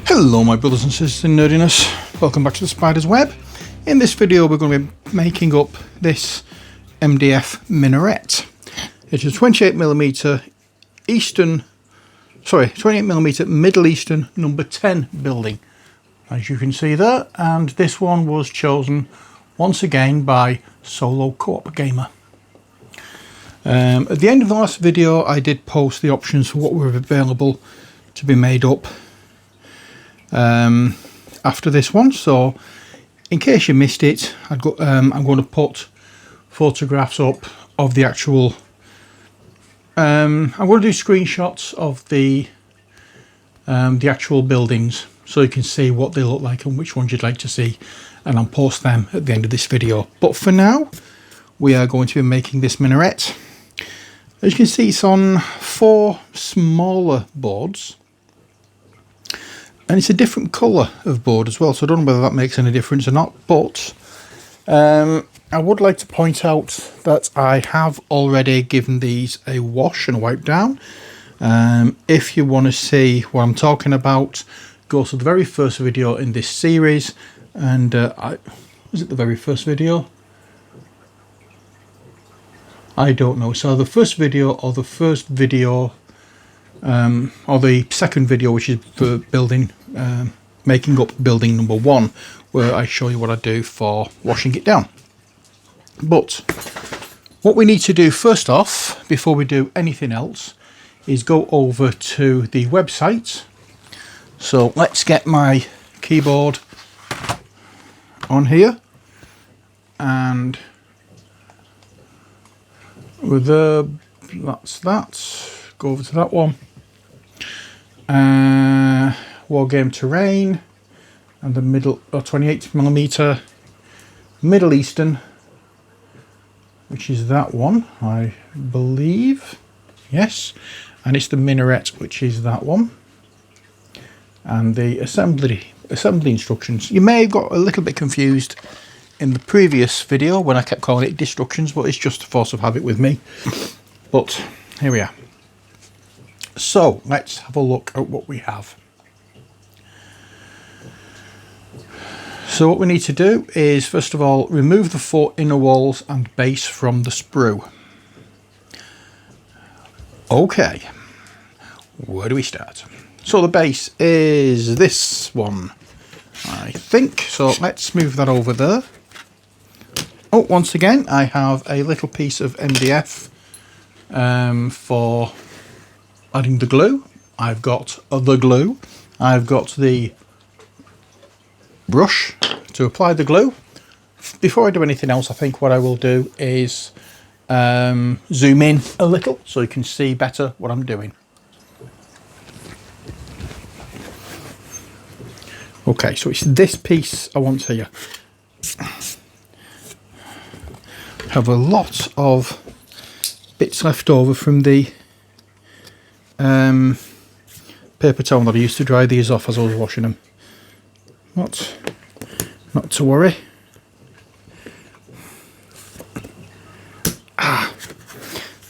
Hello my brothers and sisters in nerdiness, welcome back to the Spider's Web. In this video we're going to be making up this MDF minaret. It's a 28mm Middle Eastern number 10 building, as you can see there, and this one was chosen once again by Solo Co-op Gamer. At the end of the last video I did post the options for what were available to be made up after this one, so in case you missed it, I'm going to put photographs up of the actual I'm going to do screenshots of the actual buildings so you can see what they look like and which ones you'd like to see, and I'll post them at the end of this video. But for now we are going to be making this minaret. As you can see, it's on 4 smaller boards, and it's a different colour of board as well, so I don't know whether that makes any difference or not, but I would like to point out that I have already given these a wash and a wipe down. If you want to see what I'm talking about, go to the very first video in this series, and was it the very first video? I don't know, so the first video or the first video or the second video, which is for building, making up building number 1, where I show you what I do for washing it down. But what we need to do first off, before we do anything else, is go over to the website. So let's get my keyboard on here, and with that's that. Go over to that one. Wargame terrain, and the middle 28mm Middle Eastern, which is that one, I believe. Yes, and it's the minaret, which is that one. And the assembly instructions. You may have got a little bit confused in the previous video when I kept calling it destructions, but it's just a force of habit with me. But here we are. So let's have a look at what we have. So what we need to do is, first of all, remove the 4 inner walls and base from the sprue. Okay, where do we start? So the base is this one, I think. So let's move that over there. Oh, once again, I have a little piece of MDF for adding the glue. I've got the glue. I've got the brush to apply the glue. Before I do anything else, I think what I will do is zoom in a little so you can see better what I'm doing. Okay, so it's this piece I want here. I have a lot of bits left over from the paper towel that I used to dry these off as I was washing them. Not to worry.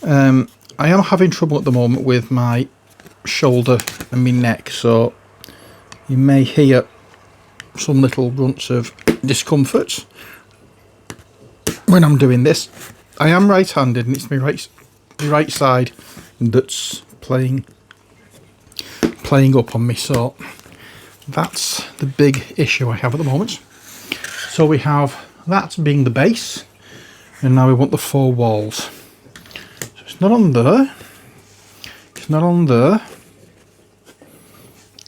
I am having trouble at the moment with my shoulder and my neck, so you may hear some little grunts of discomfort when I'm doing this. I am right-handed, and it's my right side that's playing up on me, so that's the big issue I have at the moment. So we have that being the base, and now we want the 4 walls. So it's not on there, it's not on there.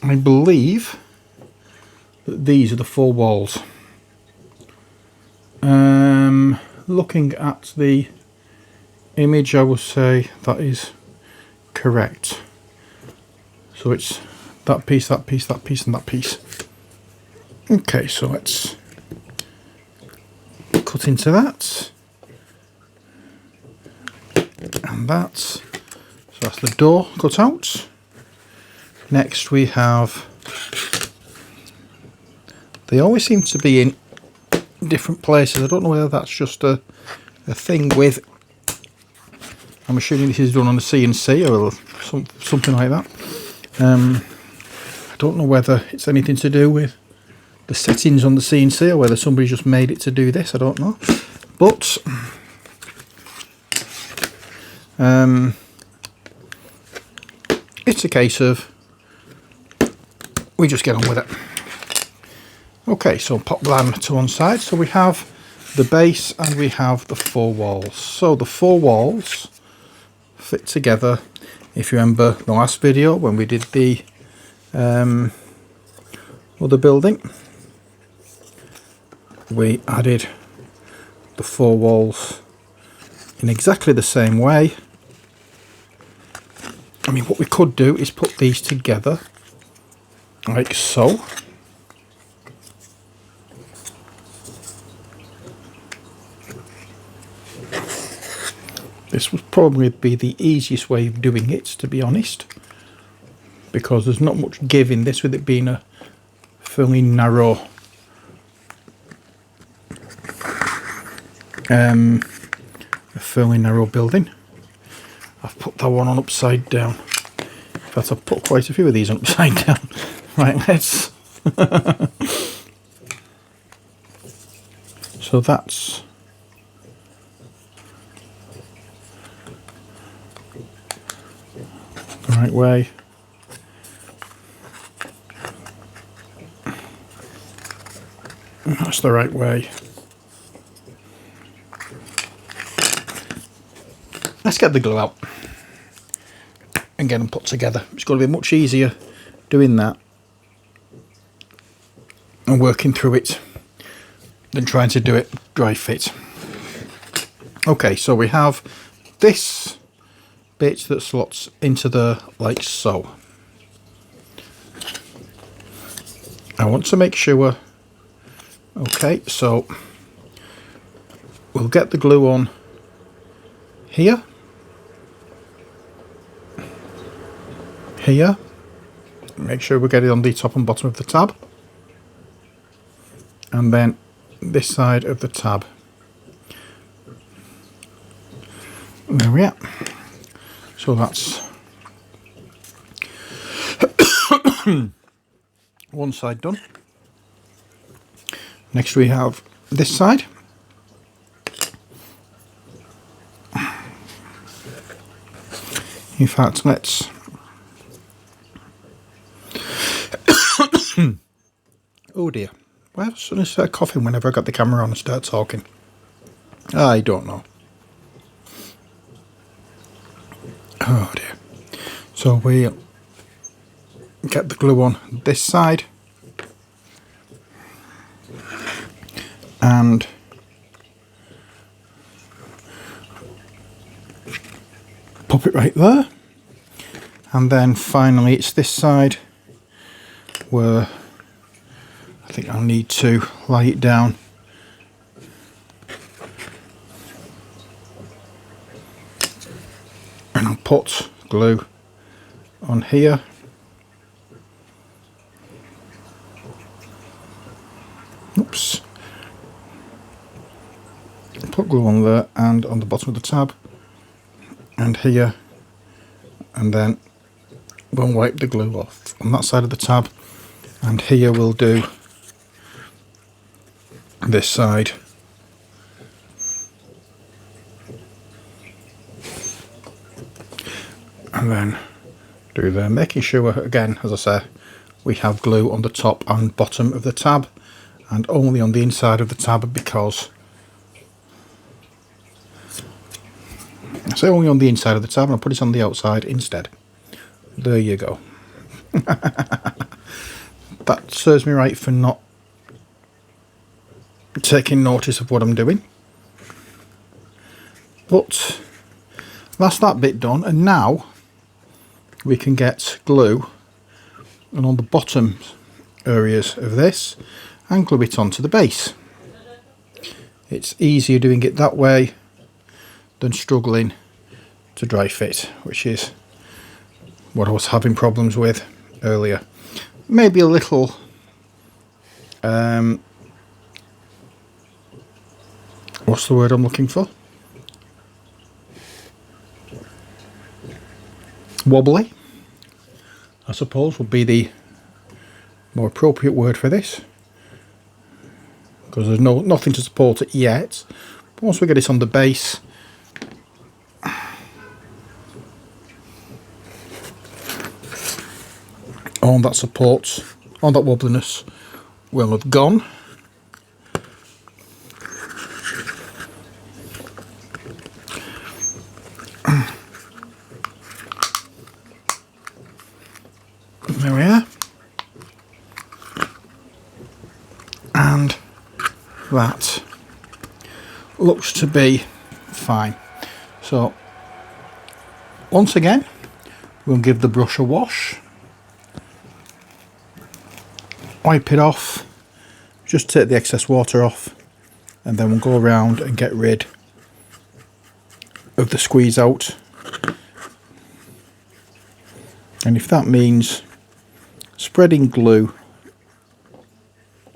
I believe that these are the 4 walls. Looking at the image, I will say that is correct. So it's that piece, that piece, that piece, and that piece. Okay, so let's cut into that. And that. So that's the door cut out. Next we have, they always seem to be in different places. I don't know whether that's just a thing with, I'm assuming this is done on a CNC or something like that. I don't know whether it's anything to do with the settings on the CNC or whether somebody just made it to do this, I don't know. But it's a case of we just get on with it. Okay, so pop them to one side. So we have the base and we have the four walls. So the four walls fit together. If you remember the last video when we did the other building, we added the four walls in exactly the same way. I mean, what we could do is put these together like so. This would probably be the easiest way of doing it, to be honest, because there's not much give in this with it being a fairly narrow building. I've put that one on upside down. In fact, I've put quite a few of these on upside down. Right, let's so that's the right way. That's the right way. Let's get the glue out and get them put together. It's going to be much easier doing that and working through it than trying to do it dry fit. Okay, so we have this bit that slots into the like so. I want to make sure. Okay, so we'll get the glue on here, here, make sure we get it on the top and bottom of the tab, and then this side of the tab. There we are. So that's one side done. Next we have this side. In fact, let's oh dear, why have I suddenly start coughing whenever I got the camera on and start talking? I don't know. Oh dear. So we'll get the glue on this side and pop it right there, and then finally it's this side where I think I'll need to lay it down and I'll put glue on here. Oops. Put glue on there and on the bottom of the tab and here, and then we'll wipe the glue off on that side of the tab, and here we'll do this side. And then do there, making sure again, as I say, we have glue on the top and bottom of the tab and only on the inside of the tab, because I say only on the inside of the tab and I'll put it on the outside instead. There you go. That serves me right for not taking notice of what I'm doing. But that's that bit done, and now we can get glue and on the bottom areas of this and glue it onto the base. It's easier doing it that way than struggling to dry fit, which is what I was having problems with earlier. Maybe a little what's the word I'm looking for? Wobbly, I suppose, would be the more appropriate word for this, because there's nothing to support it yet. But once we get this on the base, all that support, all that wobbliness will have gone. There we are. And that looks to be fine. So once again, we'll give the brush a wash, wipe it off, just take the excess water off, and then we'll go around and get rid of the squeeze out. And if that means spreading glue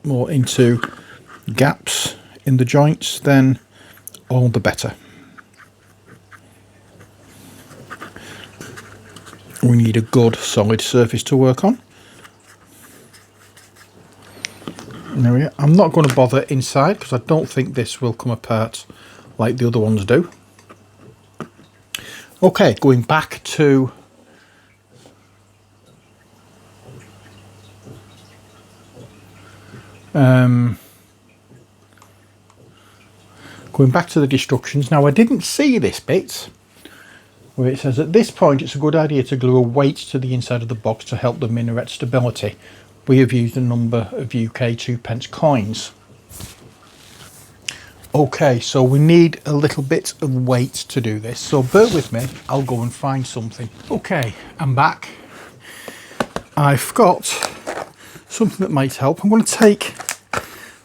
more into gaps in the joints, then all the better. We need a good solid surface to work on. There we are. I'm not going to bother inside because I don't think this will come apart like the other ones do. Okay, going back to the instructions. Now, I didn't see this bit where it says at this point it's a good idea to glue a weight to the inside of the box to help the minaret stability. We have used a number of UK 2p coins. Okay, so we need a little bit of weight to do this, so bear with me, I'll go and find something. Okay, I'm back. I've got something that might help. I'm going to take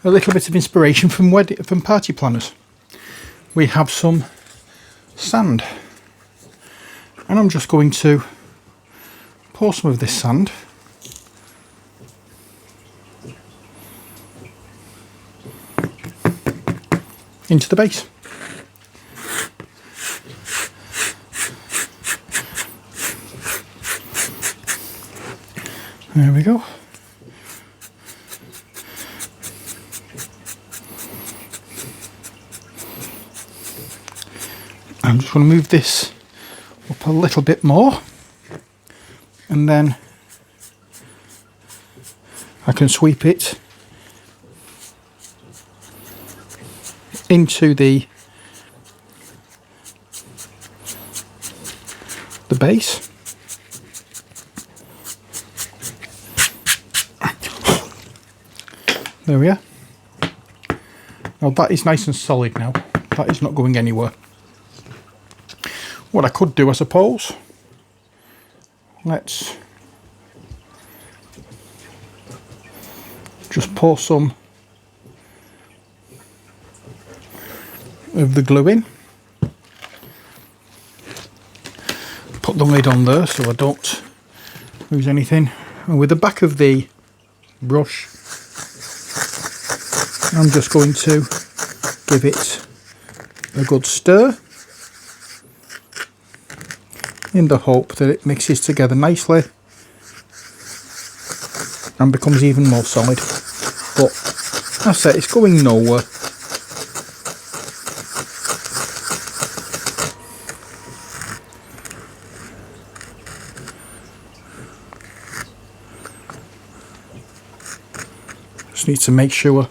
a little bit of inspiration from party planners. We have some sand, and I'm just going to pour some of this sand into the base. There we go. I'm just going to move this up a little bit more, and then I can sweep it into the base. There we are. Now that is nice and solid now. That is not going anywhere. What I could do, I suppose, let's just pour some of the glue in, put the lid on there so I don't lose anything, and with the back of the brush I'm just going to give it a good stir in the hope that it mixes together nicely and becomes even more solid. But as I said, it's going nowhere. Just need to make sure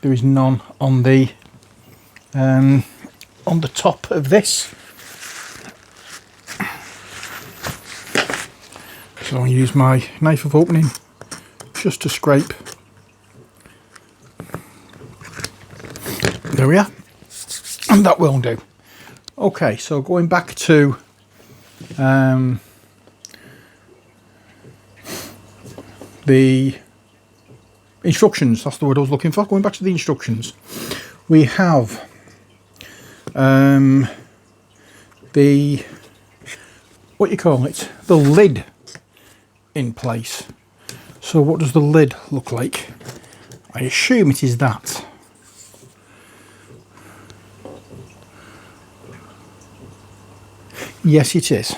there is none on the top of this. So I'll use my knife of opening just to scrape. There we are, and that will do. Okay, so going back to the instructions, that's the word I was looking for. Going back to the instructions, we have the, what you call it, the lid in place. So what does the lid look like? I assume it is that. Yes, it is.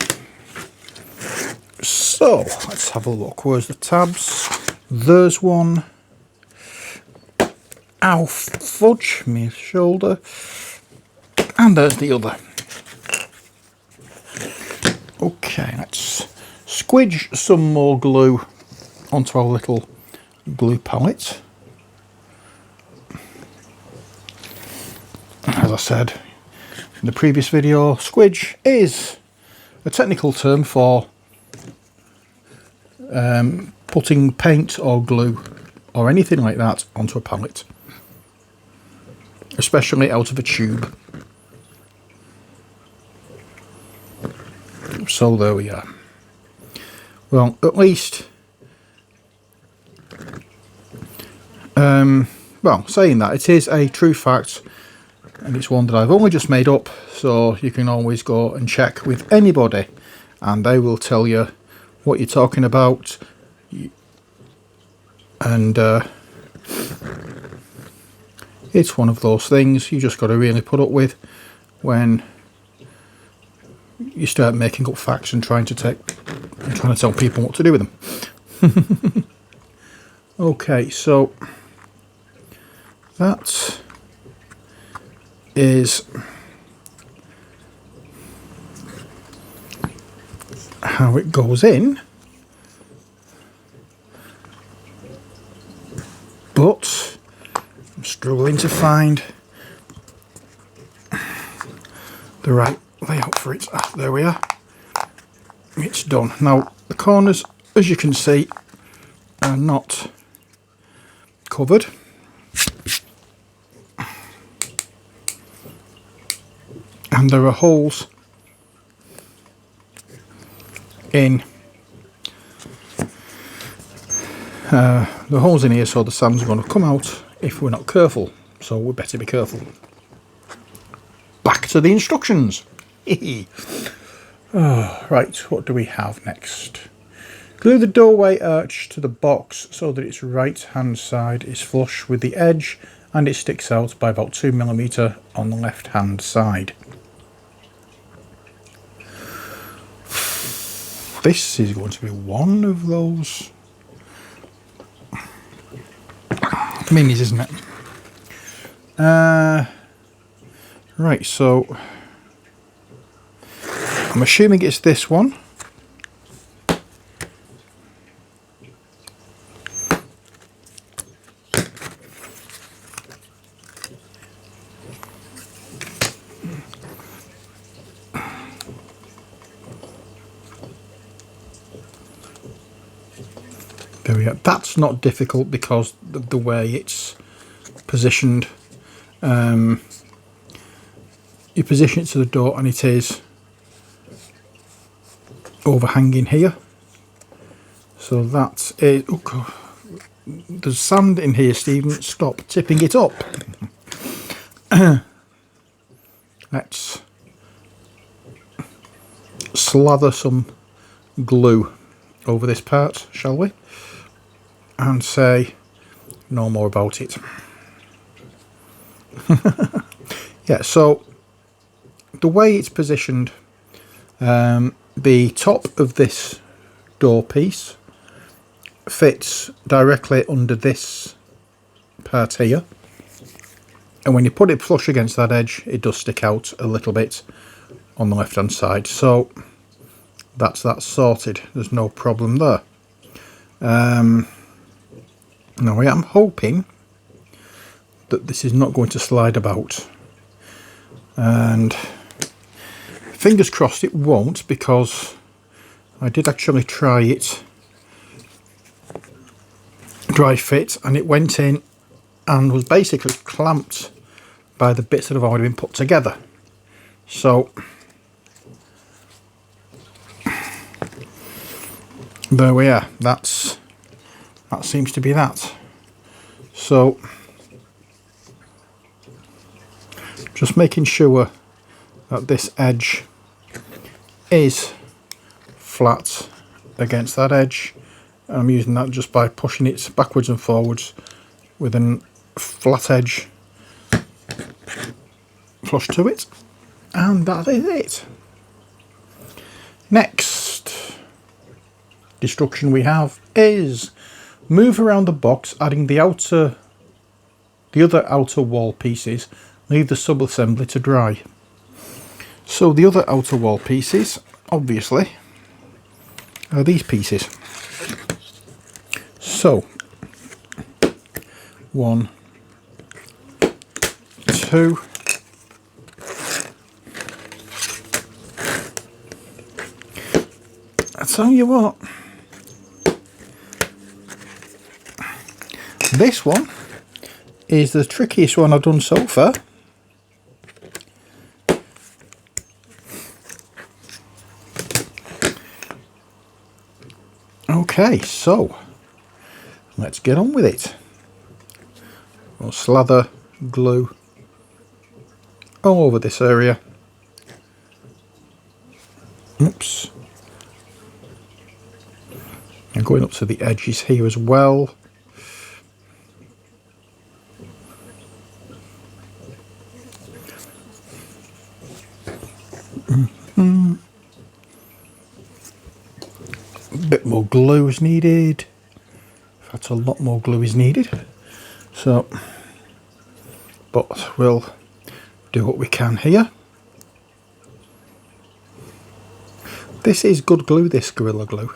So let's have a look. Where's the tabs? There's one. Ow, fudge, my shoulder. And there's the other. Okay, let's squidge some more glue onto our little glue palette. As I said in the previous video, squidge is a technical term for putting paint or glue or anything like that onto a palette, especially out of a tube. So there we are. Well, at least, well, saying that, it is a true fact, and it's one that I've only just made up, so you can always go and check with anybody and they will tell you what you're talking about. And it's one of those things you just got to really put up with when you start making up facts and trying to tell people what to do with them. Okay, so that is how it goes in, but I'm struggling to find the right layout for it. Ah, there we are. It's done. Now the corners, as you can see, are not covered. And there are holes in here, so the sand's going to come out if we're not careful. So we better be careful. Back to the instructions. Right, what do we have next? Glue the doorway arch to the box so that its right hand side is flush with the edge and it sticks out by about 2mm on the left hand side. This is going to be one of those minis, isn't it? Right, so I'm assuming it's this one. There we go. That's not difficult because of the way it's positioned. You position it to the door and it is overhanging here. So that is... Oh God. There's sand in here, Stephen. Stop tipping it up. Let's slather some glue over this part, shall we? And say no more about it. Yeah, so the way it's positioned, the top of this door piece fits directly under this part here, and when you put it flush against that edge it does stick out a little bit on the left hand side, so that's that sorted. There's no problem there. Now I am hoping that this is not going to slide about, and fingers crossed it won't, because I did actually try it dry fit and it went in and was basically clamped by the bits that have already been put together. So there we are. That seems to be that. So just making sure that this edge is flat against that edge. I'm using that just by pushing it backwards and forwards with a flat edge flush to it, and that is it. Next instruction we have is move around the box, adding the other outer wall pieces. Leave the sub-assembly to dry. So the other outer wall pieces, obviously, are these pieces. So 1, 2, I tell you what, this one is the trickiest one I've done so far. Okay, so let's get on with it. We'll slather glue all over this area. Oops. And going up to the edges here as well. A bit more glue is needed. In fact, a lot more glue is needed. So, but we'll do what we can here. This is good glue, this Gorilla Glue.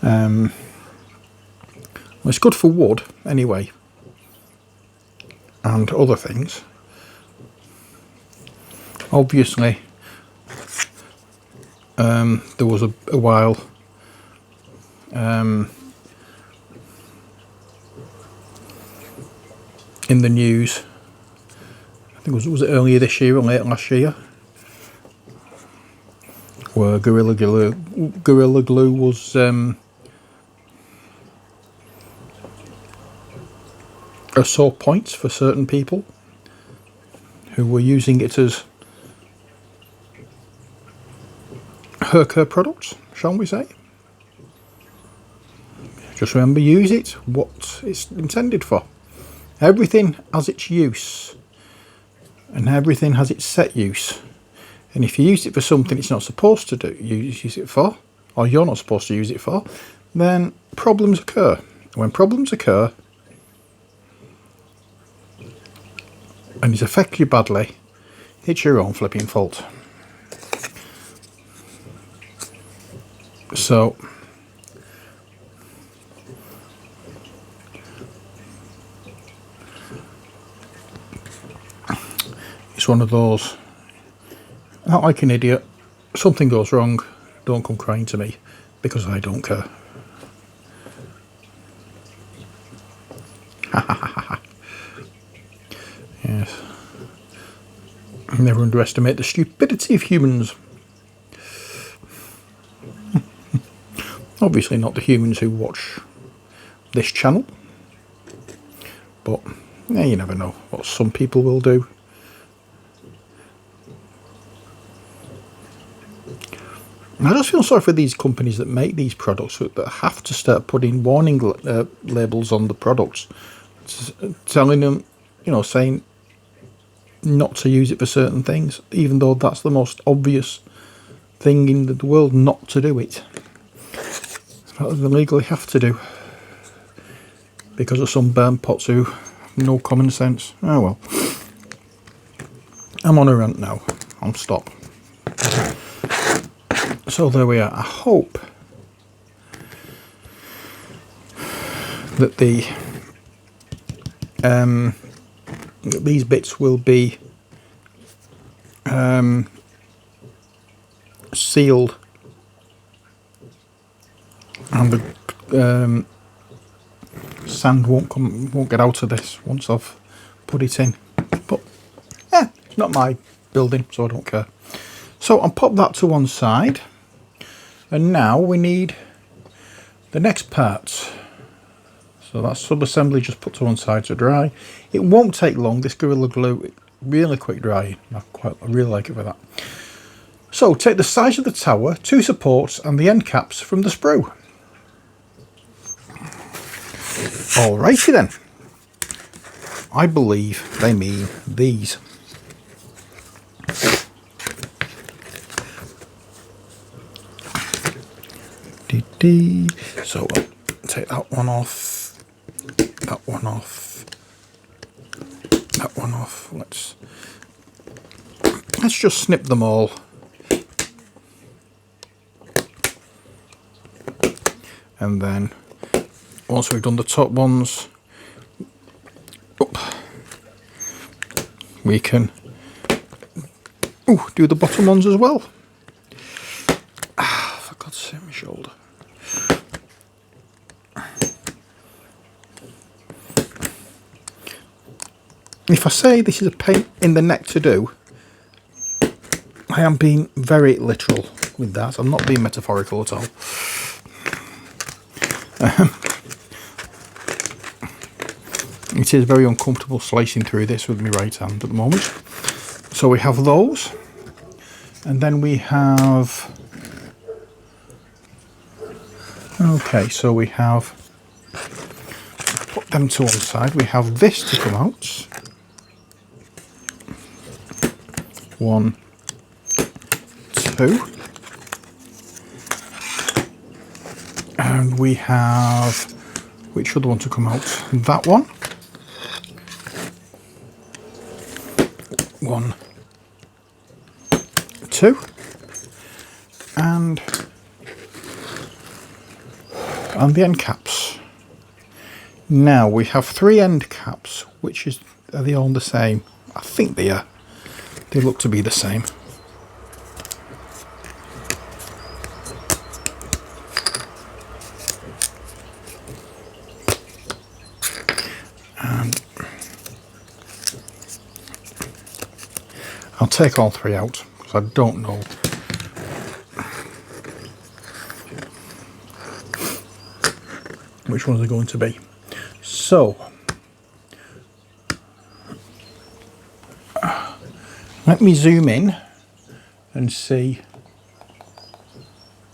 Well, it's good for wood anyway, and other things. Obviously, there was a while in the news, I think was it earlier this year or late last year, where Gorilla Glue was a sore point for certain people who were using it as hair care products, shall we say. Just remember, use it what it's intended for. Everything has its use, and everything has its set use. And if you use it for something it's not supposed to do, use it for, or you're not supposed to use it for, then problems occur. When problems occur, and it affects you badly, it's your own flipping fault. So, it's one of those, not like an idiot, something goes wrong, don't come crying to me, because I don't care. Yes. Never underestimate the stupidity of humans. Obviously not the humans who watch this channel, but yeah, you never know what some people will do. I just feel sorry for these companies that make these products that have to start putting warning labels on the products, telling them, you know, saying not to use it for certain things, even though that's the most obvious thing in the world, not to do it. That they legally have to do because of some burnt pots who have no common sense. Oh well. I'm on a rant now. I'll stop. So there we are. I hope that these bits will be sealed, and the sand won't get out of this once I've put it in. But yeah, it's not my building, so I don't care. So I'll pop that to one side, and now we need the next part. So that's sub-assembly just put to one side to dry. It won't take long. This Gorilla Glue, really quick drying. I really like it for that. So take the size of the tower, 2 supports, and the end caps from the sprue. Alrighty then. I believe they mean these. So we'll take that one off, that one off, that one off. Let's just snip them all. And then once we've done the top ones, we can do the bottom ones as well. For God's sake, my shoulder. If I say this is a pain in the neck to do, I am being very literal with that. I'm not being metaphorical at all. It is very uncomfortable slicing through this with my right hand at the moment. So we have those, and then we have, okay, so we have, put them to one side, we have this to come out. 1, 2, and we have, which other one to come out? That one. 1, 2, and the end caps. Now we have 3 end caps, which is, are they all the same? I think they are. They look to be the same. And I'll take all 3 out because I don't know which ones are going to be. So let me zoom in and see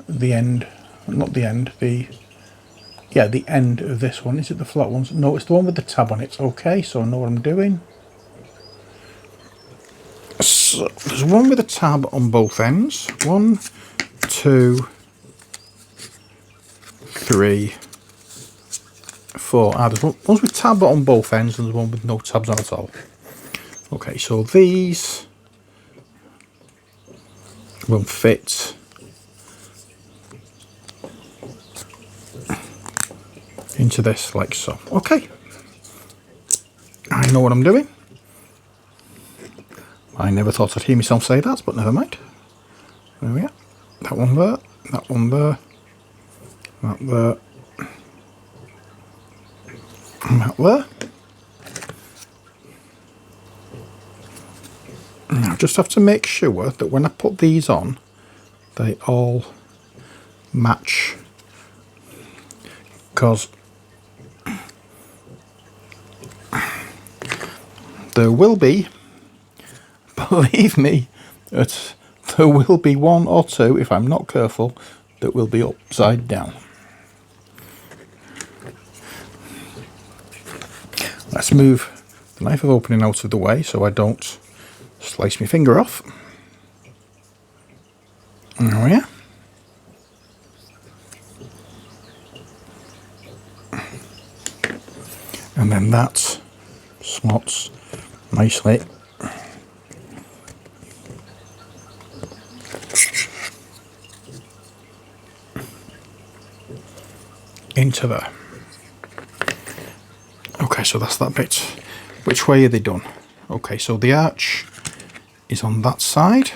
the end, not the end, the end of this one. Is it the flat ones? No, it's the one with the tab on it. Okay, so I know what I'm doing. So there's one with a tab on both ends. 1, 2, 3, 4. There's ones with tab on both ends and there's one with no tabs on at all. Okay, so these will fit into this like so. Okay, I know what I'm doing. I never thought I'd hear myself say that, but never mind. There we are. That one there, that one there, that there, and that there. Now I just have to make sure that when I put these on, they all match, because there will be, believe me, there will be 1 or 2, if I'm not careful, that will be upside down. Let's move the knife of opening out of the way so I don't slice my finger off. There we are. And then that slots nicely into there. Okay, so that's that bit. Which way are they done? Okay, so the arch is on that side.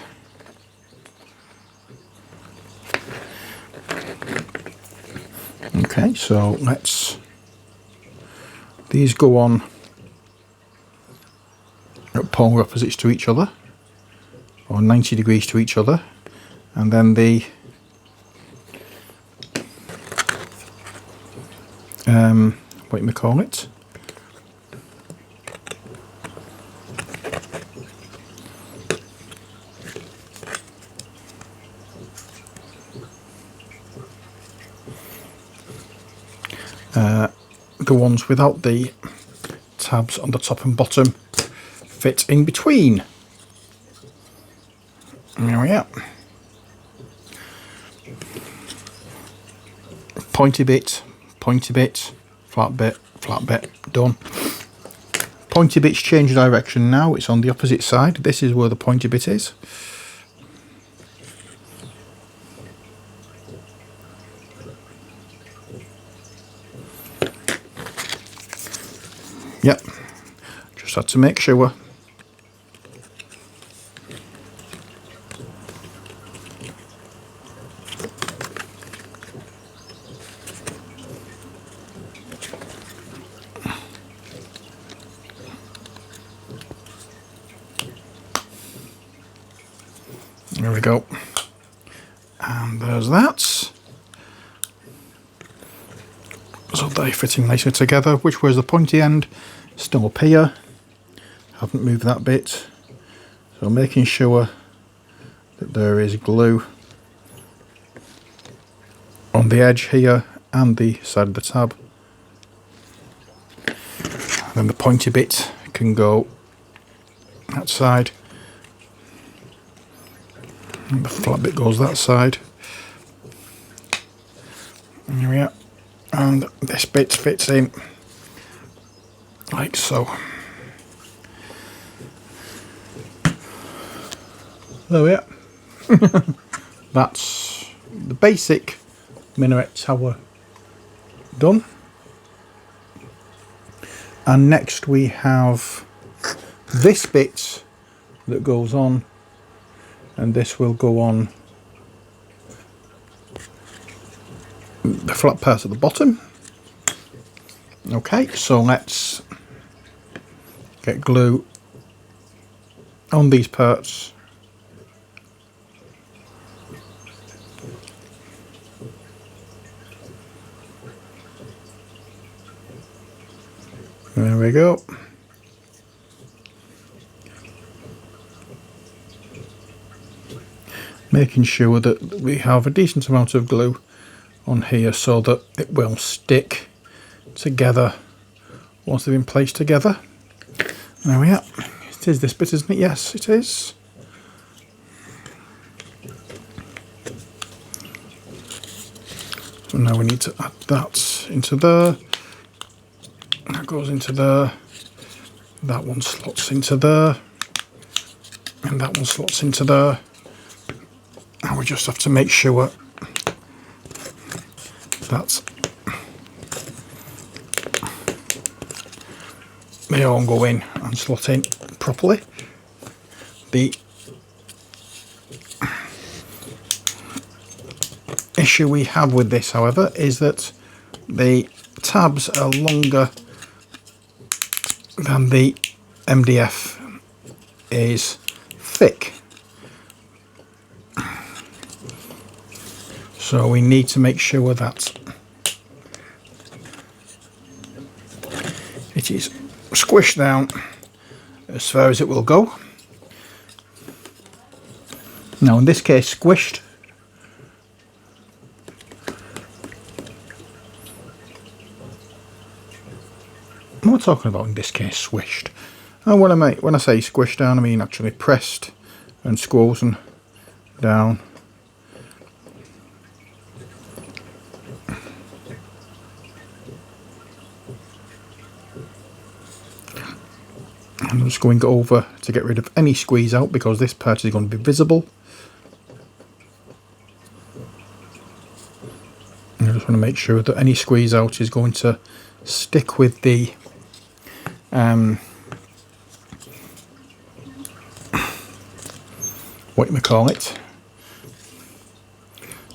Okay, so let's, these go on at polar opposites to each other, or 90 degrees to each other, and then the what do we call it? The ones without the tabs on the top and bottom fit in between. There we are. pointy bit, flat bit, done. Pointy bit's changed direction now, it's on the opposite side. This is where the pointy bit is. Yep, just had to make sure. There we go. And there's that. So they're fitting nicely together. Which way's the pointy end? Still up here. Haven't moved that bit. So making sure that there is glue on the edge here and the side of the tab. And then the pointy bit can go that side. And the flat bit goes that side. And here we are. And this bit fits in like so. There we are. That's the basic minaret tower done. And next we have this bit that goes on, and this will go on the flat part at the bottom. Okay, so let's get glue on these parts. There we go. Making sure that we have a decent amount of glue on here so that it will stick together once they've been placed together. There we are. It is this bit, isn't it? Yes, it is. So now we need to add that into there. That goes into there. That one slots into there. And that one slots into there. And we just have to make sure that they all go in and slot in properly. The issue we have with this, however, is that the tabs are longer than the MDF is thick. So we need to make sure that it is squished down as far as it will go. Now in this case squished. What am I talking about in this case squished? And when I say squished down, I mean actually pressed and squozen down. I'm just going over to get rid of any squeeze out because this part is going to be visible. And I just want to make sure that any squeeze out is going to stick with the what you may call it,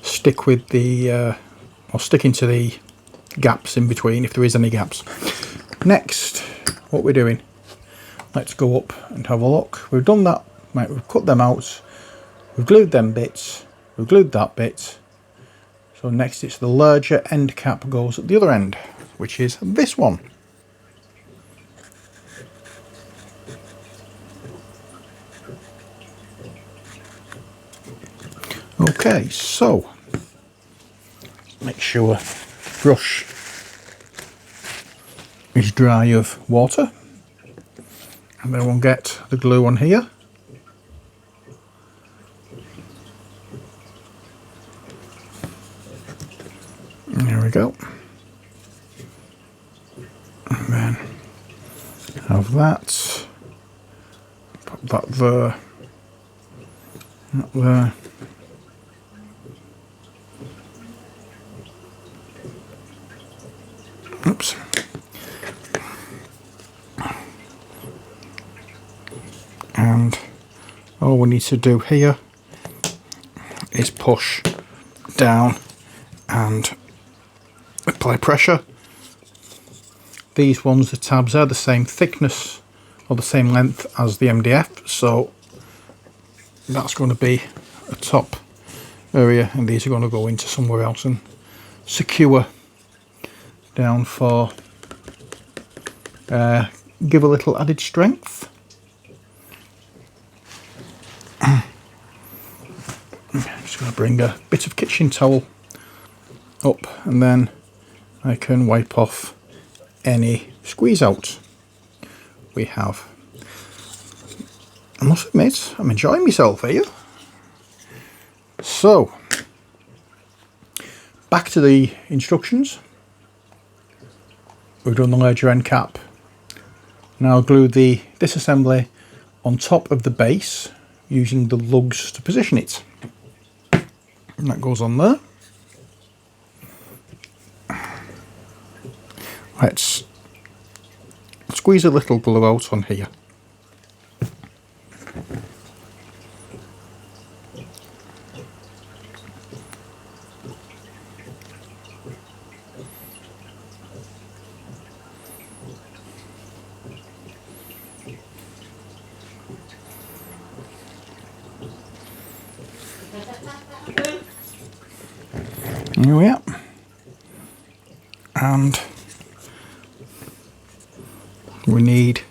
stick with the or stick into the gaps in between if there is any gaps. Next, what we're doing, let's go up and have a look. We've done that, right, we've cut them out, we've glued them bits, we've glued that bit. So next it's the larger end cap goes at the other end, which is this one. Okay, so make sure brush is dry of water, and then we'll get the glue on here. There we we go. And then have that. Put that there. That there. Oops. And all we need to do here is push down and apply pressure. These ones, the tabs, are the same thickness or the same length as the MDF, so that's going to be a top area, and these are going to go into somewhere else and secure down for give a little added strength. I'm just going to bring a bit of kitchen towel up, and then I can wipe off any squeeze out we have. I must admit, I'm enjoying myself here. So, back to the instructions. We've done the larger end cap. Now I'll glue the disassembly on top of the base using the lugs to position it. And that goes on there. Let's squeeze a little glue out on here. Here we are. And we need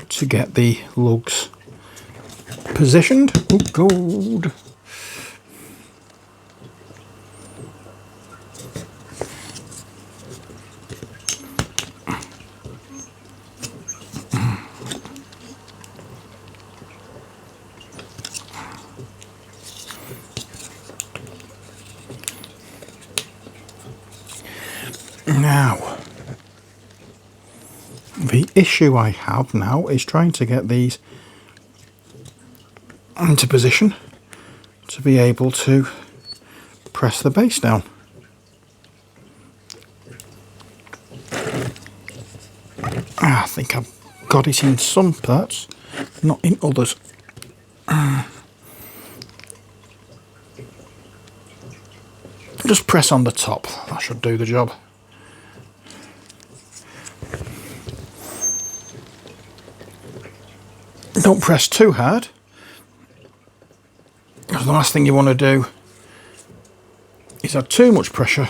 to get the lugs positioned. Oh, God. Now, the issue I have now is trying to get these into position to be able to press the base down. I think I've got it in some parts, not in others. Just press on the top, that should do the job. Don't press too hard, because the last thing you want to do is add too much pressure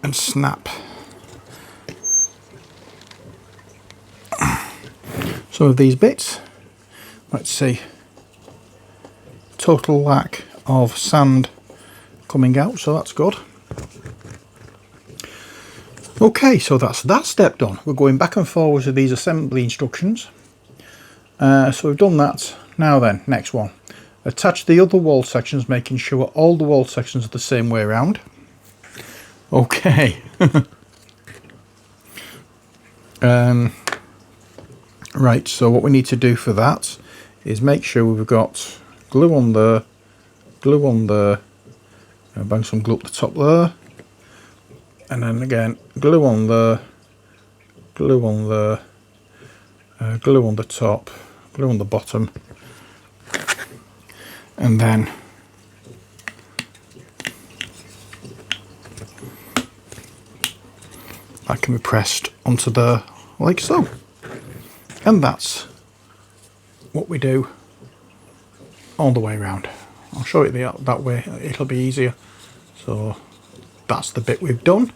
and snap. Some of these bits, let's see, total lack of sand coming out, so that's good. Okay, so that's that step done. We're going back and forwards with these assembly instructions. So we've done that. Now then, next one. Attach the other wall sections, making sure all the wall sections are the same way around. Okay. Right, so what we need to do for that is make sure we've got glue on there, bang some glue up the top there, and then again glue on there, glue on there, glue on the top, glue on the bottom, and then that can be pressed onto there like so. And that's what we do all the way around. I'll show it that way, it'll be easier. So that's the bit we've done.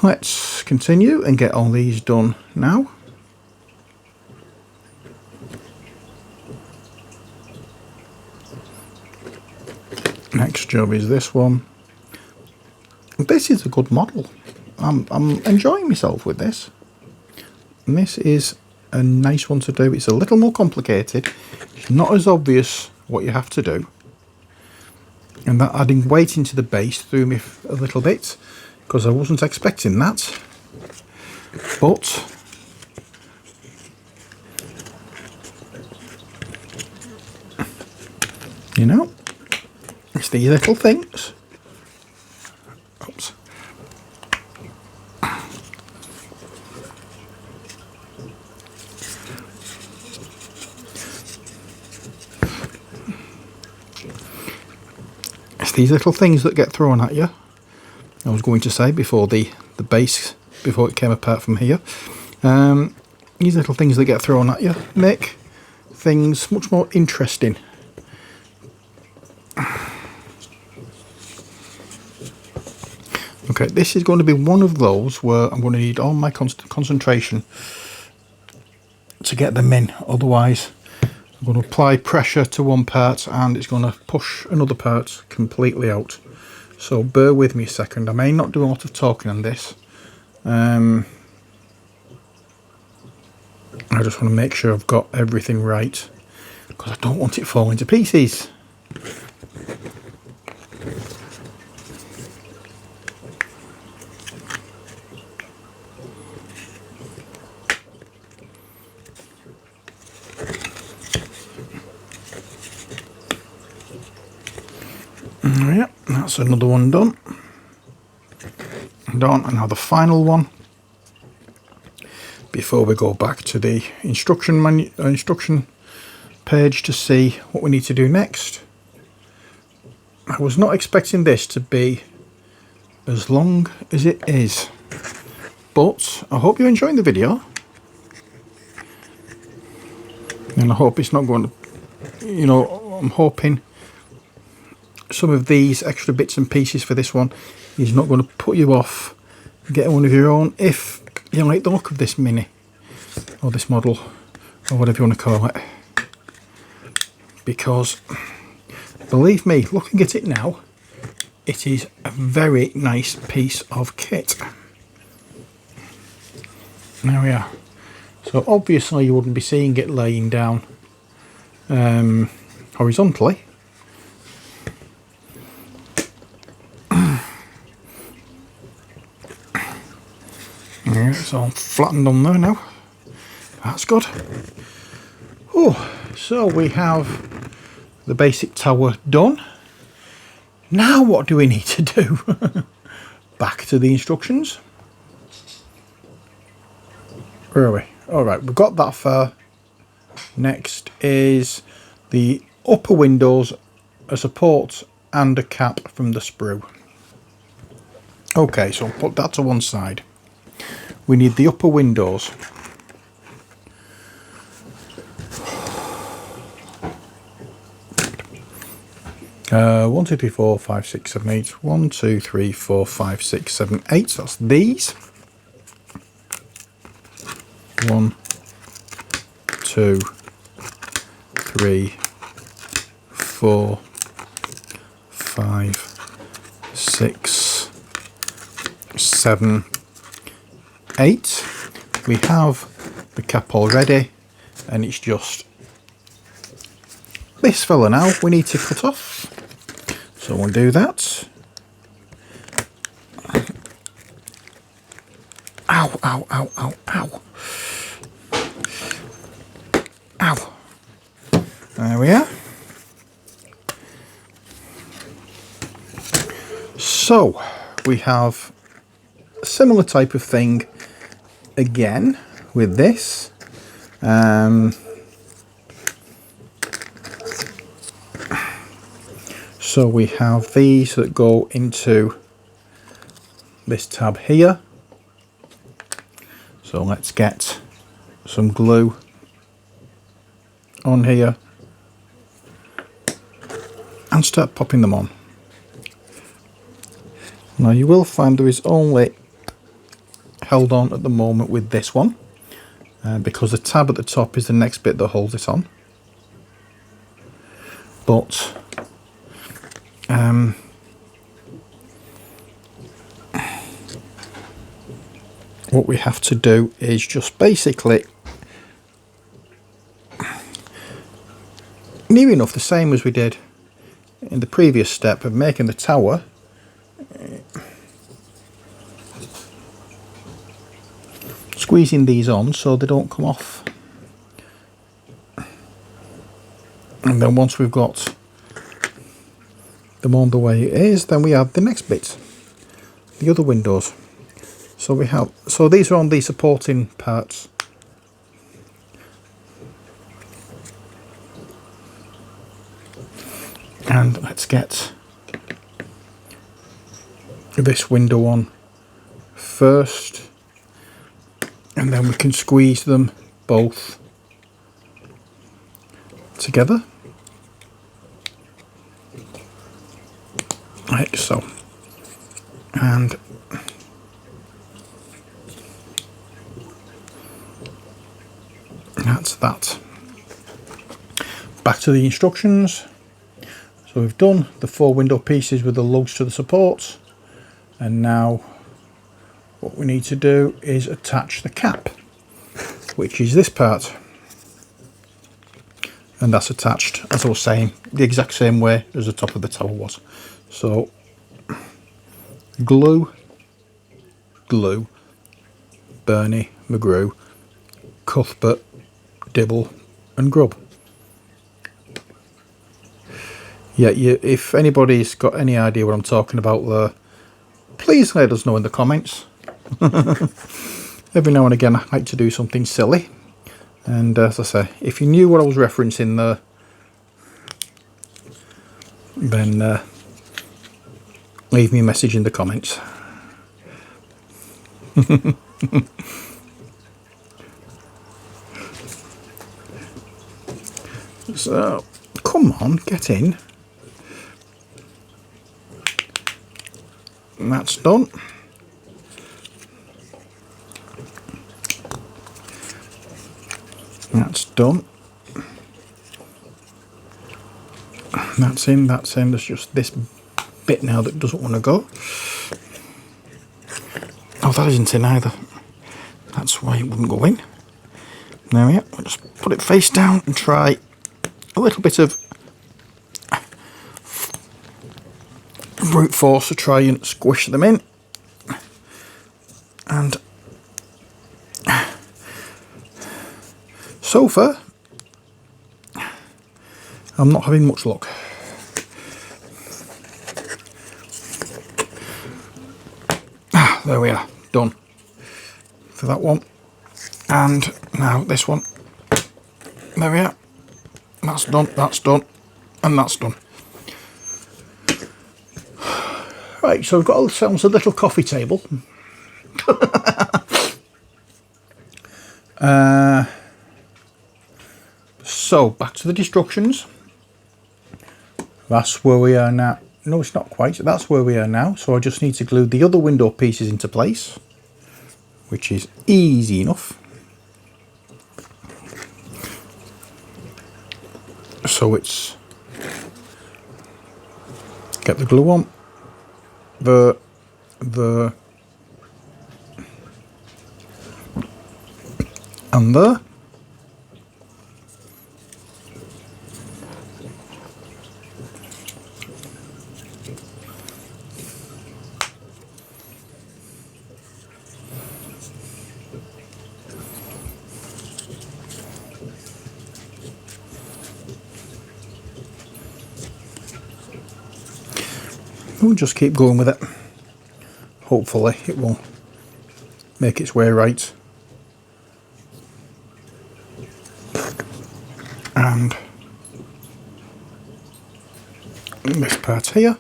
Let's continue and get all these done now. Next job is this one. This is a good model. I'm enjoying myself with this. And this is a nice one to do. It's a little more complicated. It's not as obvious what you have to do. And that adding weight into the base threw me a little bit, because I wasn't expecting that. But you know, it's these little things. Oops. It's these little things that get thrown at you. I was going to say before the base, before it came apart from here. These little things that get thrown at you make things much more interesting. Okay, this is going to be one of those where I'm going to need all my concentration to get them in. Otherwise, I'm going to apply pressure to one part and it's going to push another part completely out. So bear with me a second. I may not do a lot of talking on this. I just want to make sure I've got everything right, because I don't want it falling to pieces. Yeah, that's another one done. Done, and now the final one before we go back to the instruction page to see what we need to do next. I was not expecting this to be as long as it is, but I hope you're enjoying the video, and I hope it's not going to, you know, I'm hoping some of these extra bits and pieces for this one is not going to put you off getting one of your own if you like the look of this mini or this model or whatever you want to call it, because believe me, looking at it now, it is a very nice piece of kit. There we are. So obviously you wouldn't be seeing it laying down horizontally. Yeah, it's all flattened on there now. That's good. Oh, so we have the basic tower done. Now what do we need to do? Back to the instructions. Where are we? Alright, we've got that far. Next is the upper windows, a support and a cap from the sprue. Okay, so I'll put that to one side. We need the upper windows. One, two, three, four, five, six, seven, eight. 1, 2, 3, 4, 5, 6, 7, 8. So that's these. 1, 2, 3, 4, 5, 6, 7, 8. We have the cap already, and it's just this fella now we need to cut off. So we'll do that. Ow, ow, ow, ow, ow. Ow. There we are. So we have a similar type of thing again with this. So we have these that go into this tab here. So let's get some glue on here and start popping them on. Now you will find there is only held on at the moment with this one, because the tab at the top is the next bit that holds it on. But what we have to do is just basically near enough the same as we did in the previous step of making the tower, squeezing these on so they don't come off. And then once we've got them on the way it is, then we add the next bit, the other windows. So these are on the supporting parts. And let's get this window on first, and then we can squeeze them both together, like so. And that's that. Back to the instructions. So we've done the 4 window pieces with the lugs to the supports, and now what we need to do is attach the cap, which is this part, and that's attached, as I was saying, the exact same way as the top of the tower was. So glue, Bernie, McGrew, Cuthbert, Dibble and Grubb. Yeah, if anybody's got any idea what I'm talking about there, please let us know in the comments. Every now and again I like to do something silly, and as I say, if you knew what I was referencing there, then leave me a message in the comments. So come on, get in. And that's done. That's done. That's in, that's in. There's just this bit now that doesn't want to go. Oh, that isn't in either. That's why it wouldn't go in. There we are. We'll just put it face down and try a little bit of brute force to try and squish them in. And so far, I'm not having much luck. There we are, done for that one. And now this one. There we are. That's done, and that's done. Right, so we've got ourselves a little coffee table. So back to the instructions. That's where we are now. No, it's not quite. That's where we are now. So I just need to glue the other window pieces into place, which is easy enough. So it's get the glue on, and there. We'll just keep going with it. Hopefully it will make its way right. And this part here.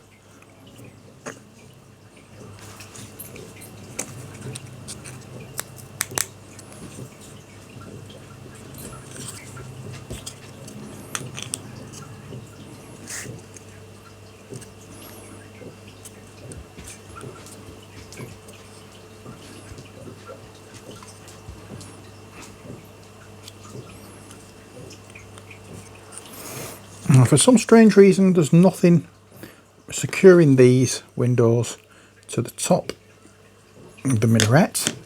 Now, for some strange reason, there's nothing securing these windows to the top of the minaret.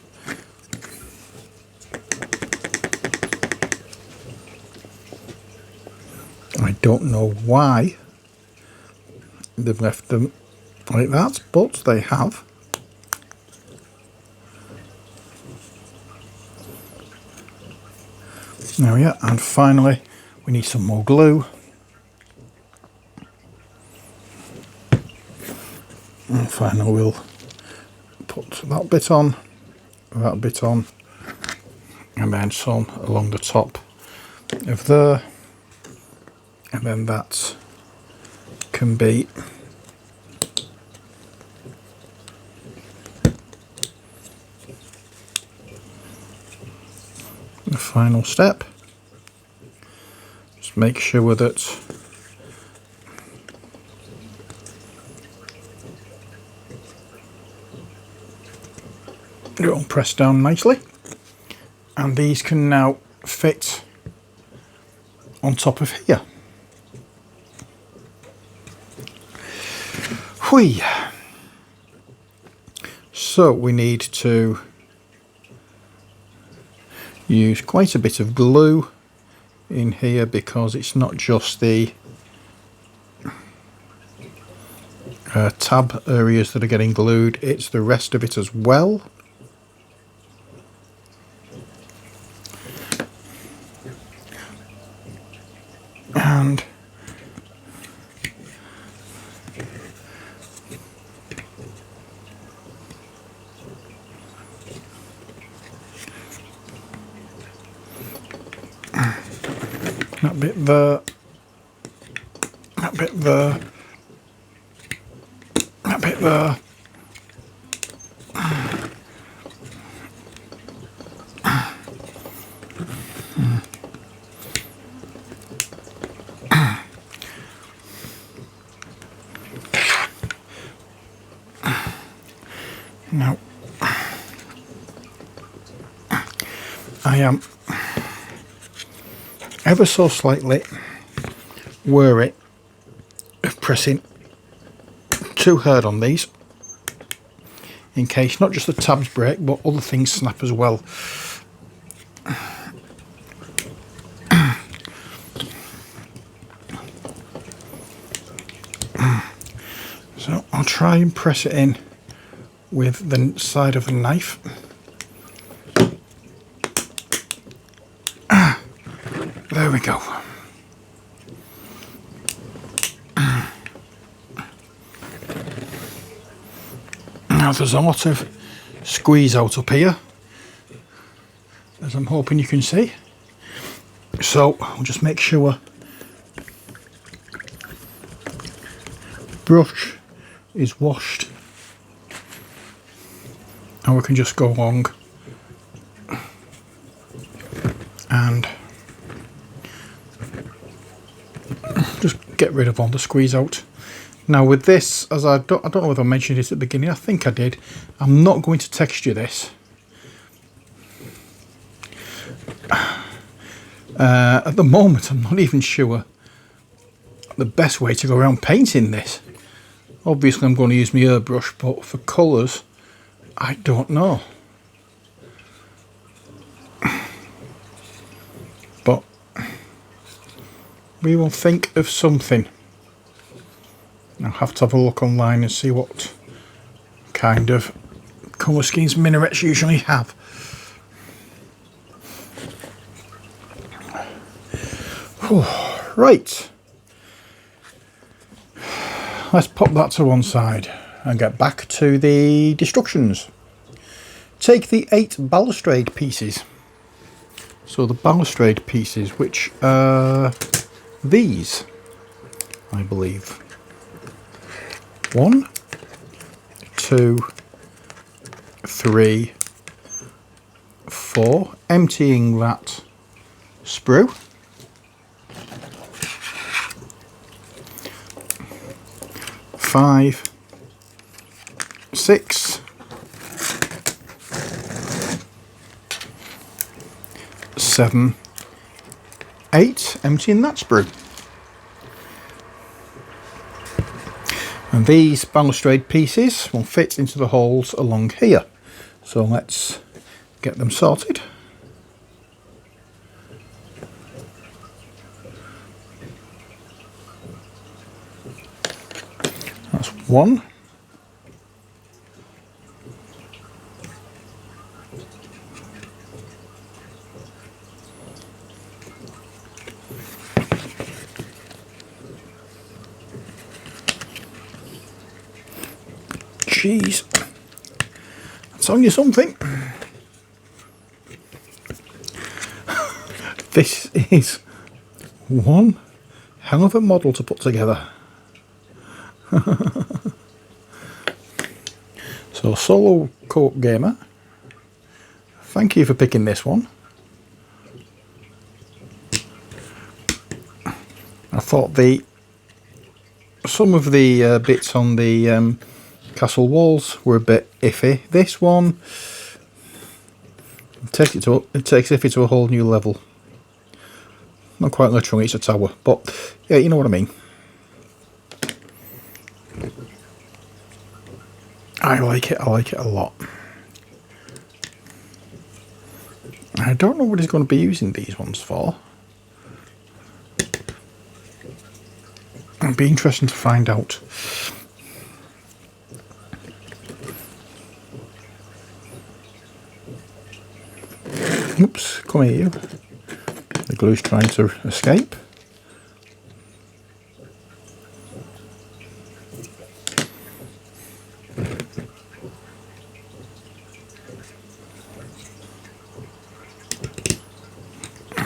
I don't know why, they've left them like that, but they have. There we are, and finally we need some more glue. And finally we'll put that bit on, and then some along the top of there, and then that can be the final step. Just make sure that they're all pressed down nicely, and these can now fit on top of here. Whee! So we need to use quite a bit of glue in here, because it's not just the tab areas that are getting glued, it's the rest of it as well. And that bit there, that bit there, that bit there. Now, I am ever so slightly wary of pressing too hard on these, in case not just the tabs break but other things snap as well. So I'll try and press it in with the side of the knife. There we go. Now there's a lot of squeeze out up here, as I'm hoping you can see. So I'll just make sure brush is washed, and we can just go along and just get rid of all the squeeze out. Now with this, as I don't know whether I mentioned it at the beginning, I think I did, I'm not going to texture this. At the moment I'm not even sure the best way to go around painting this. Obviously I'm going to use my airbrush, but for colours I don't know. But we will think of something. I'll have to have a look online and see what kind of colour schemes minarets usually have. Right, let's pop that to one side and get back to the destructions. Take the 8 balustrade pieces. So the balustrade pieces, which are these, I believe. 1, 2, 3, 4. Emptying that sprue. 5, 6, 7, 8. Emptying that sprue. And these balustrade pieces will fit into the holes along here. So let's get them sorted. That's one. Jeez, I'm telling you something. This is one hell of a model to put together. So, Solo Co-op Gamer, thank you for picking this one. I thought some of the bits on the castle walls were a bit iffy. This one takes iffy to a whole new level. Not quite literally, it's a tower, but yeah, you know what I mean. I like it a lot. I don't know what he's going to be using these ones for. It'll be interesting to find out. Oops, come here you. The glue's trying to escape.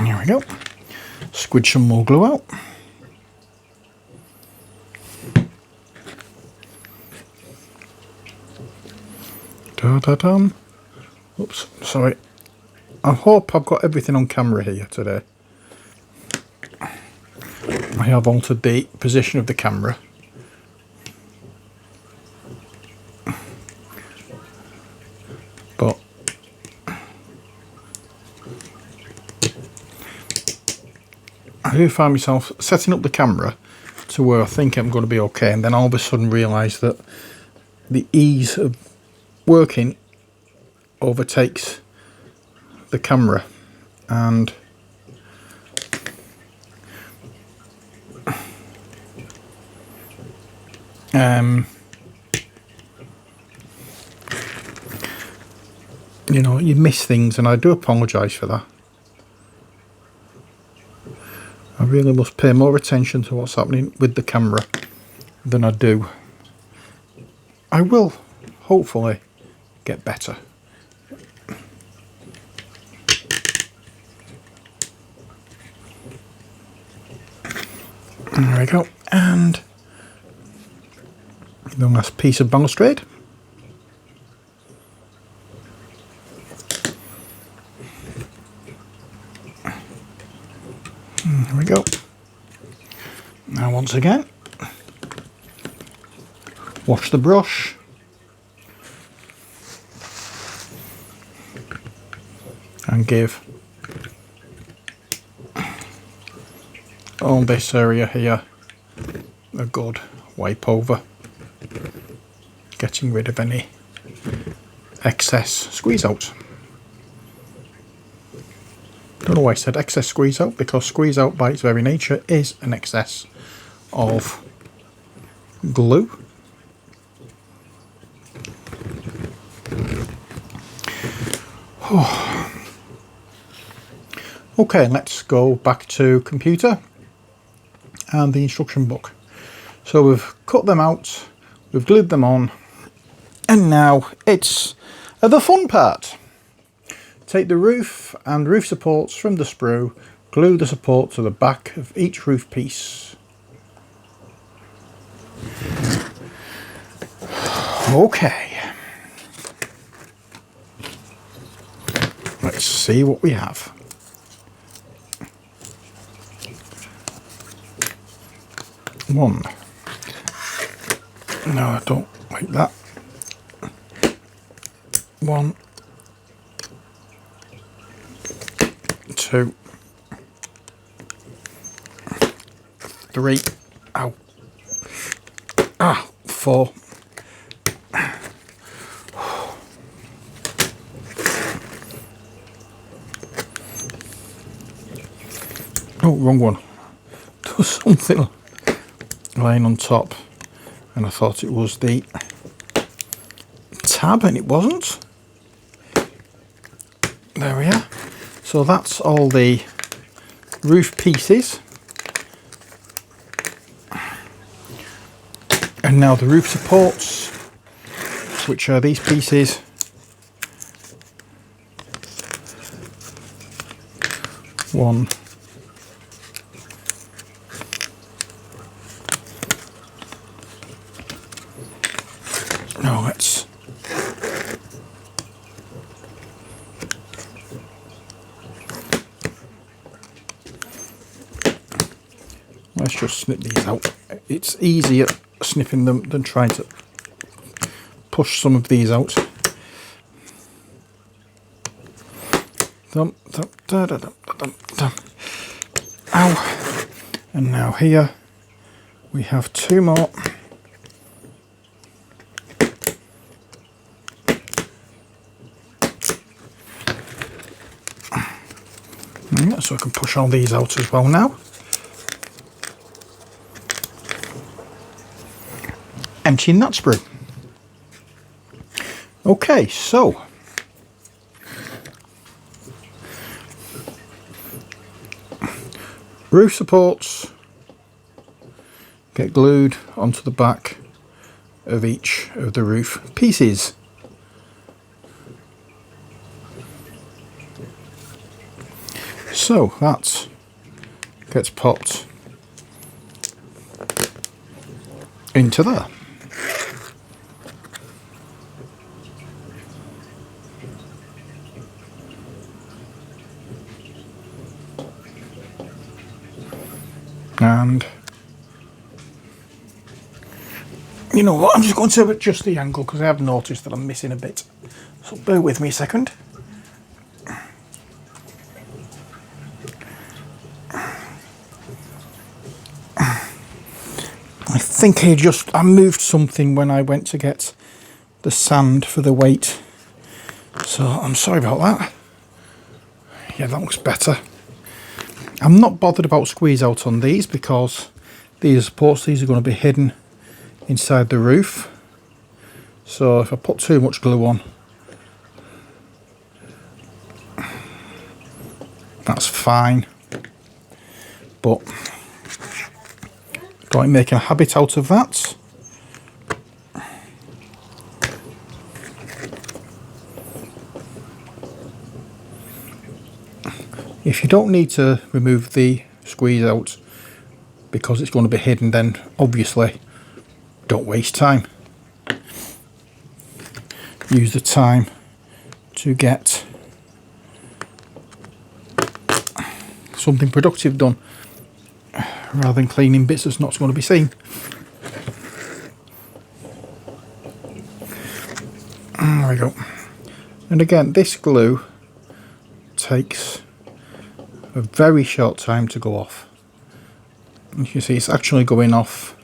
Here we go. Squidge some more glue out. Da-da-dum. Oops, sorry. I hope I've got everything on camera here today. I have altered the position of the camera. But I do find myself setting up the camera to where I think I'm going to be okay, and then all of a sudden realise that the ease of working overtakes the camera, and you know, you miss things, and I do apologise for that. I really must pay more attention to what's happening with the camera than I do. I will hopefully get better. There we go, and the last piece of balustrade. There we go. Now once again, wash the brush. And give all this area here a good wipe over, getting rid of any excess squeeze out. Don't know why I said excess squeeze out, because squeeze out by its very nature is an excess of glue. Okay, let's go back to computer and the instruction book. So we've cut them out, we've glued them on, and now it's the fun part. Take the roof and roof supports from the sprue, glue the support to the back of each roof piece. Okay. Let's see what we have. One. No, I don't like that. One. Two. Three. Ow. Ah, four. Oh, wrong one. There's something lying on top. and I thought it was the tab, and it wasn't. There we are. So that's all the roof pieces, and now the roof supports, which are these pieces. One, now let's just snip these out. It's easier snipping them than trying to push some of these out. Dum, dum, da, da, dum, dum, dum. Ow. And now here we have two more. Yeah, so I can push all these out as well now. Emptying that sprue. Okay, so roof supports get glued onto the back of each of the roof pieces. So that gets popped into there. And you know what, I'm just going to adjust the angle because I have noticed that I'm missing a bit. So bear with me a second. I think I moved something when I went to get the sand for the weight. So I'm sorry about that. Yeah, that looks better. I'm not bothered about squeeze out on these because these supports, these are going to be hidden inside the roof. So if I put too much glue on, that's fine. But don't like making a habit out of that. If you don't need to remove the squeeze out because it's going to be hidden, then obviously don't waste time. Use the time to get something productive done rather than cleaning bits that's not going to be seen. There we go. And again, this glue takes a very short time to go off. You can see it's actually going off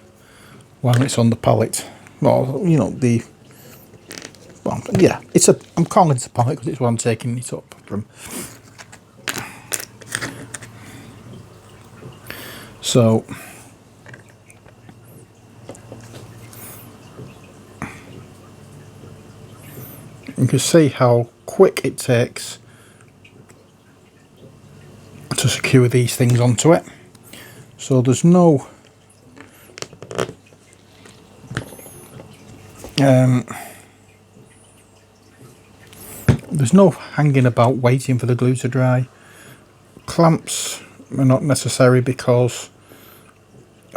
while it's on the pallet. Well, you know, yeah, I'm calling it a pallet because it's what I'm taking it up from. So you can see how quick it takes to secure these things onto it. So there's no hanging about waiting for the glue to dry. Clamps are not necessary because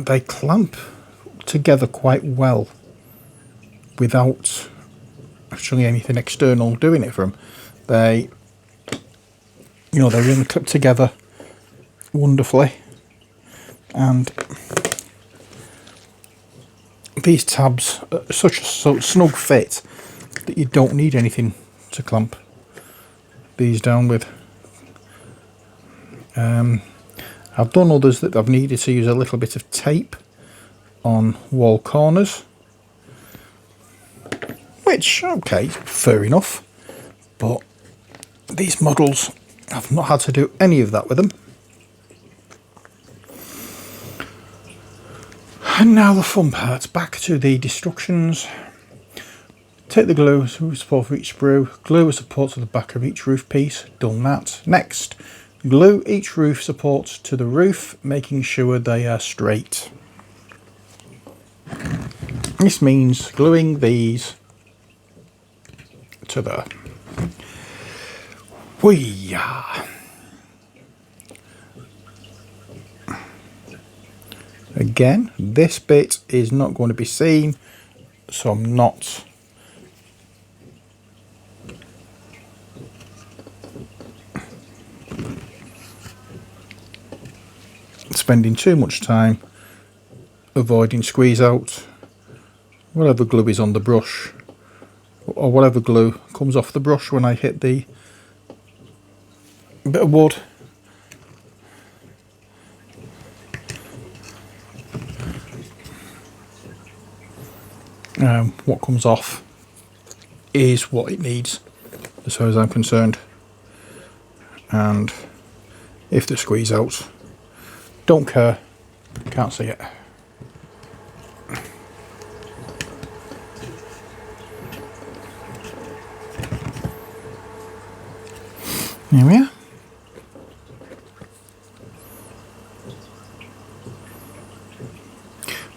they clamp together quite well without actually anything external doing it for them. They really clip together wonderfully, and these tabs are such a snug fit that you don't need anything to clamp these down with. I've done others that I've needed to use a little bit of tape on wall corners, which, okay, fair enough, but these models I've not had to do any of that with them. And now the fun part, back to the destructions. Take the glue as support for each sprue, glue a support to the back of each roof piece, done that. Next, glue each roof support to the roof, making sure they are straight. This means gluing these to there. Whee-yah. Again, this bit is not going to be seen, so I'm not spending too much time avoiding squeeze out whatever glue is on the brush, or whatever glue comes off the brush when I hit the bit of wood. What comes off is what it needs as far as I'm concerned, and if they squeeze out, don't care, can't see it. There we are.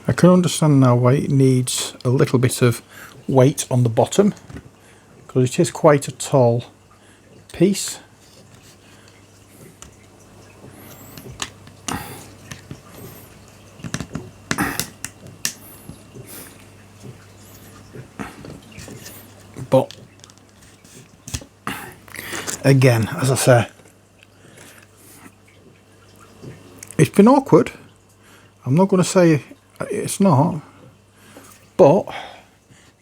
I can understand now why it needs a little bit of weight on the bottom, because it is quite a tall piece. But again, as I say, it's been awkward. I'm not going to say it's not, but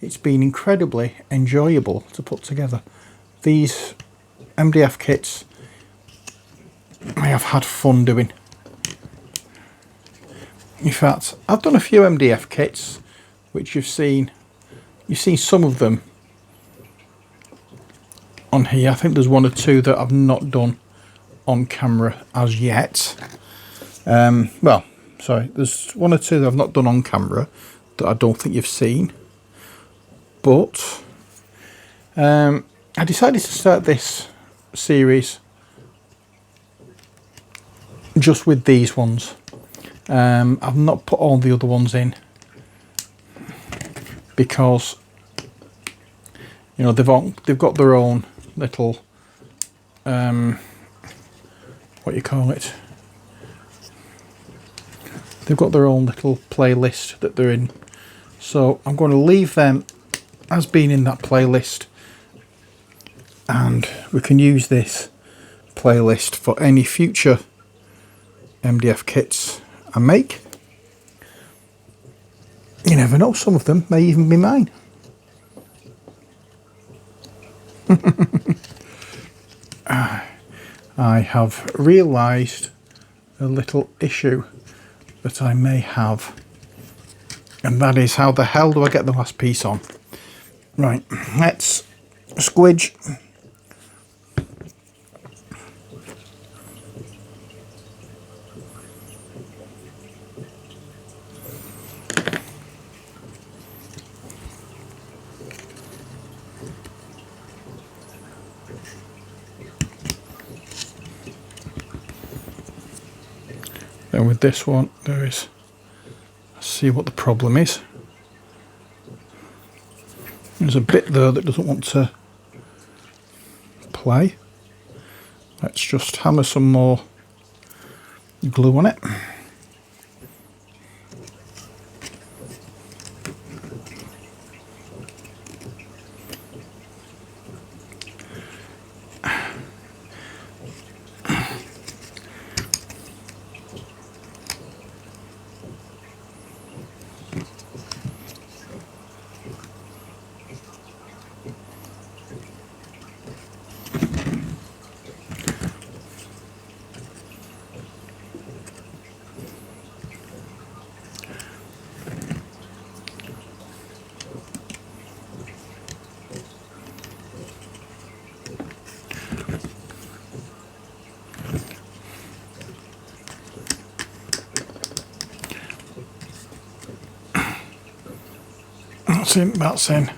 it's been incredibly enjoyable to put together. These MDF kits I have had fun doing. In fact, I've done a few MDF kits which you've seen some of them on here. I think there's one or two that I've not done on camera as yet. Well, sorry, there's one or two that I've not done on camera that I don't think you've seen. But I decided to start this series just with these ones. I've not put all the other ones in because, you know, they've got their own little what you call it, they've got their own little playlist that they're in, so I'm going to leave them as being in that playlist, and we can use this playlist for any future MDF kits I make. You never know, some of them may even be mine. I have realised a little issue that I may have, and that is, how the hell do I get the last piece on? Right, let's squidge. Then with this one, let's see what the problem is. There's a bit there that doesn't want to play. Let's just hammer some more glue on it. That's in, that's in.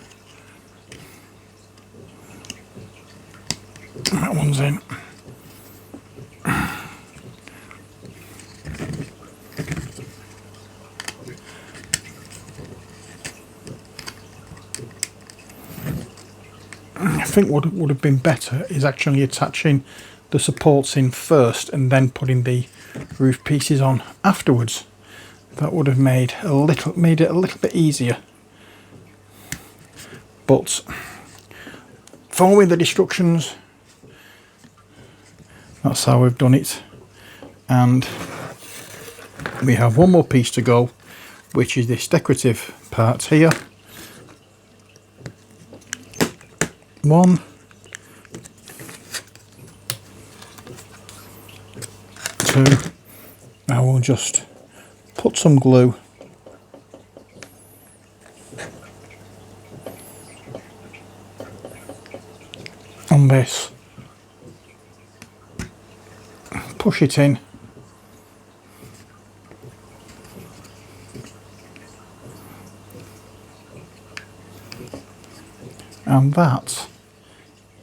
That one's in. I think what would have been better is actually attaching the supports in first and then putting the roof pieces on afterwards. That would have made it a little bit easier. But following the instructions, that's how we've done it. And we have one more piece to go, which is this decorative part here. 1, 2. Now we'll just put some glue on this, push it in, and that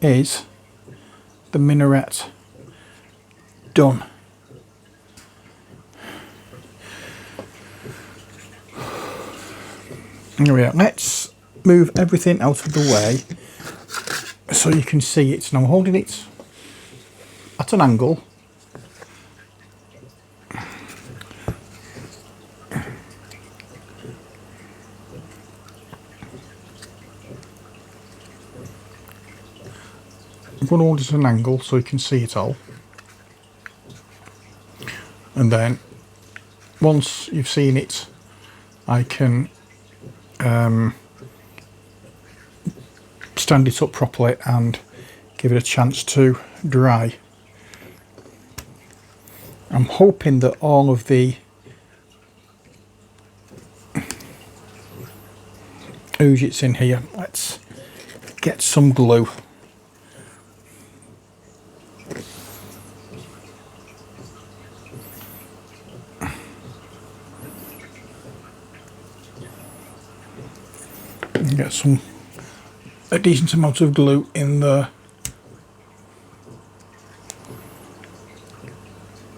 is the minaret done. Here we are. Let's move everything out of the way so you can see it. Now I'm holding it at an angle. I'm going to hold it at an angle so you can see it all. And then once you've seen it, I can stand it up properly and give it a chance to dry. I'm hoping that all of the ooze it's in here. Let's get some glue. Get a decent amount of glue in there.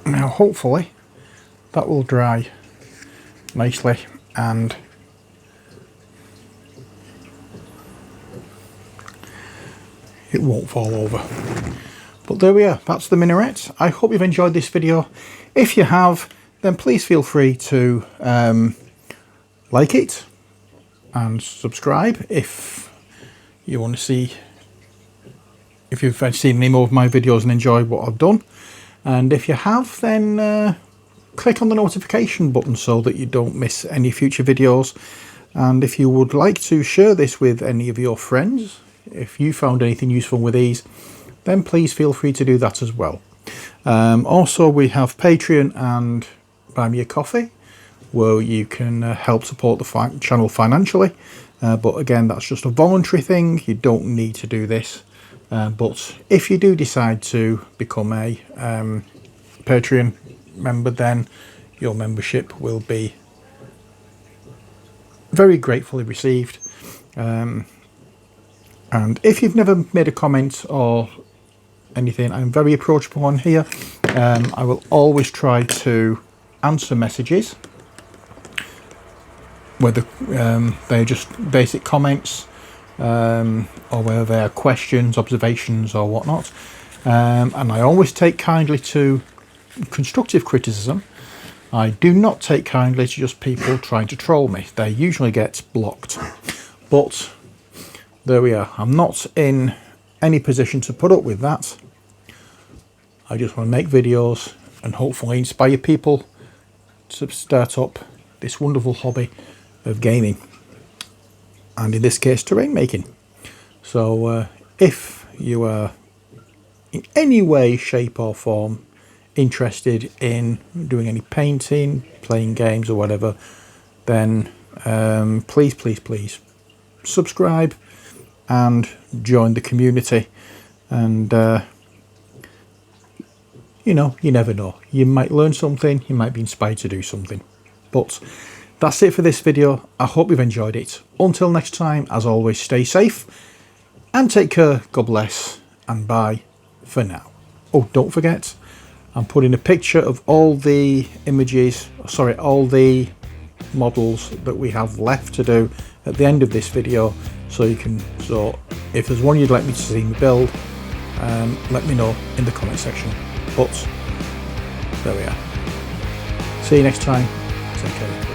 Now hopefully that will dry nicely and it won't fall over. But there we are, that's the minaret. I hope you've enjoyed this video. If you have, then please feel free to like it and subscribe if you want to see, if you've seen any more of my videos and enjoyed what I've done. And if you have, then click on the notification button so that you don't miss any future videos. And if you would like to share this with any of your friends, if you found anything useful with these, then please feel free to do that as well. Also, we have Patreon and Buy Me a Coffee, where you can help support the channel financially. But again, that's just a voluntary thing. You don't need to do this. But if you do decide to become a Patreon member, then your membership will be very gratefully received. And if you've never made a comment or anything, I'm very approachable on here. I will always try to answer messages, whether they're just basic comments or whether they're questions, observations or whatnot. And I always take kindly to constructive criticism. I do not take kindly to just people trying to troll me. They usually get blocked. But there we are. I'm not in any position to put up with that. I just want to make videos and hopefully inspire people to start up this wonderful hobby of gaming, and in this case terrain making. So if you are in any way, shape or form interested in doing any painting, playing games or whatever, then please subscribe and join the community. And you know, you never know, you might learn something, you might be inspired to do something. But that's it for this video. I hope you've enjoyed it. Until next time, as always, stay safe and take care. God bless and bye for now. Oh, don't forget, I'm putting a picture of all the images, sorry, all the models that we have left to do at the end of this video, so you can, so if there's one you'd like me to see me build, let me know in the comment section. But there we are. See you next time. Take care.